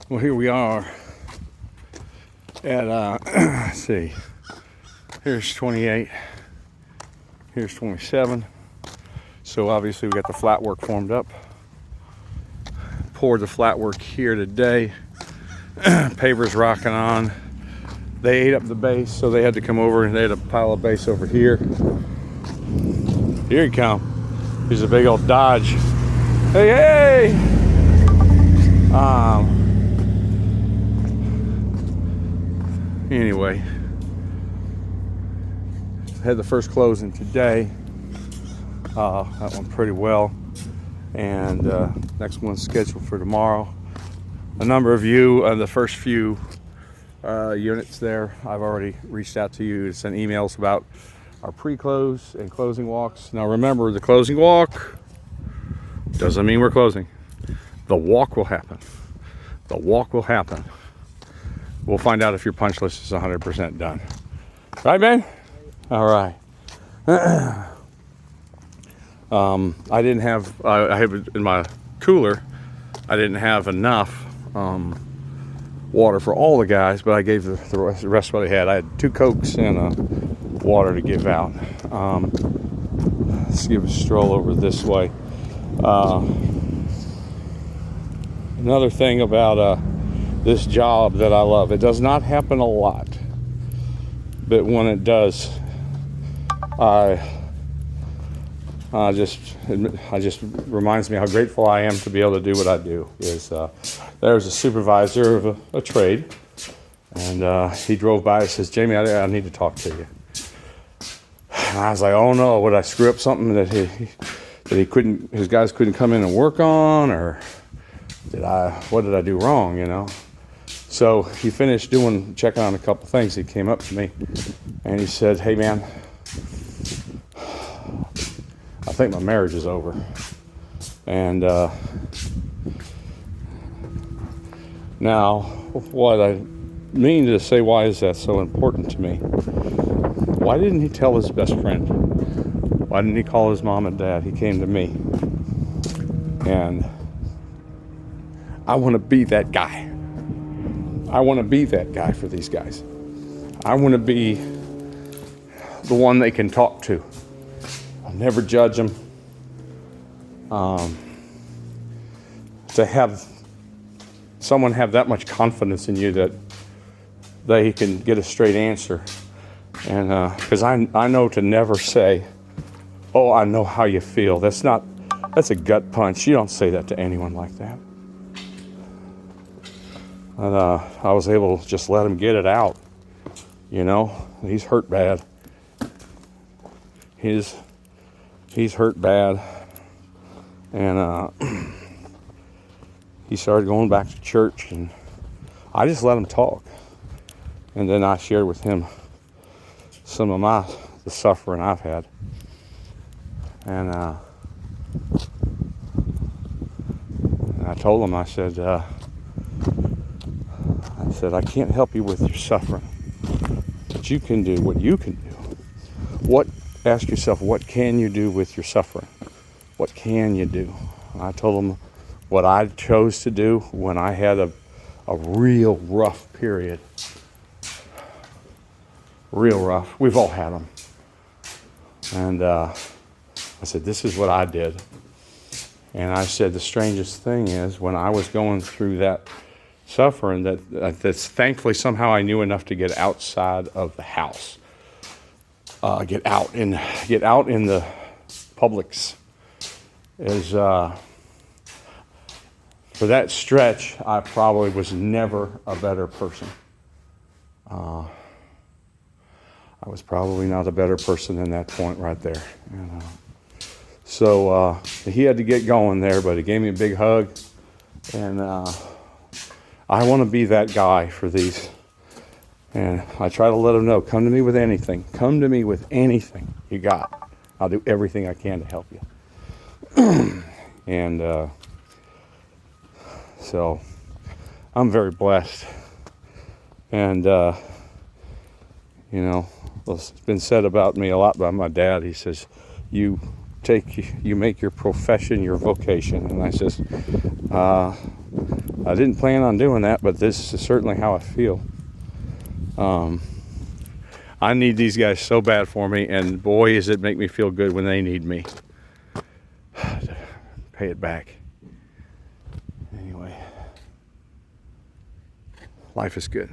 Well, here we are at, let's see, here's 28, here's 27. So obviously we got the flat work formed up. Poured the flat work here today. Pavers rocking on. They ate up the base, so they had to come over and they had a pile of base over here. Here he come. He's a big old Dodge. Hey, hey! Anyway, had the first closing today. That went pretty well, and next one's scheduled for tomorrow. A number of you, the first few units there, I've already reached out to you to send emails about our pre-close and closing walks. Now remember, the closing walk doesn't mean we're closing. The walk will happen. The walk will happen. We'll find out if your punch list is 100% done. Right, Ben? All right. I didn't have, I have in my cooler, I didn't have enough water for all the guys, but I gave the rest of what I had. I had 2 Cokes and water to give out. Let's give a stroll over this way. Another thing about this job that I love, it does not happen a lot, but when it does, I just reminds me how grateful I am to be able to do what I do. There's a supervisor of a trade, and he drove by and says, "Jamie, I need to talk to you." And I was like, "Oh no, would I screw up something that he couldn't, his guys couldn't come in and work on, or what did I do wrong, you know?" So he finished checking on a couple things. He came up to me and he said, "Hey man, I think my marriage is over." And now what I mean to say, why is that so important to me? Why didn't he tell his best friend? Why didn't he call his mom and dad? He came to me. And I want to be that guy. I want to be that guy for these guys. I want to be the one they can talk to. I'll never judge them. To have someone have that much confidence in you that they can get a straight answer. And because I know to never say, "Oh, I know how you feel." That's a gut punch. You don't say that to anyone like that. And I was able to just let him get it out. You know, he's hurt bad. He's hurt bad. And he started going back to church, and I just let him talk. And then I shared with him some of the suffering I've had. And I told him, I said, I can't help you with your suffering, but you can do what you can do. Ask yourself, what can you do with your suffering? What can you do? And I told him what I chose to do when I had a real rough period. Real rough. We've all had them. And I said, this is what I did. And I said, the strangest thing is, when I was going through that suffering, that's thankfully somehow I knew enough to get outside of the house, get out in the Publix. For that stretch, I probably was never a better person. I was probably not a better person in that point right there. So he had to get going there, but he gave me a big hug, and I want to be that guy for these. And I try to let them know, come to me with anything. Come to me with anything you got. I'll do everything I can to help you. And so I'm very blessed. And, it's been said about me a lot by my dad. He says, you make your profession your vocation. And I says, I didn't plan on doing that, but this is certainly how I feel. I need these guys so bad for me, and boy, does it make me feel good when they need me. Pay it back. Anyway, life is good.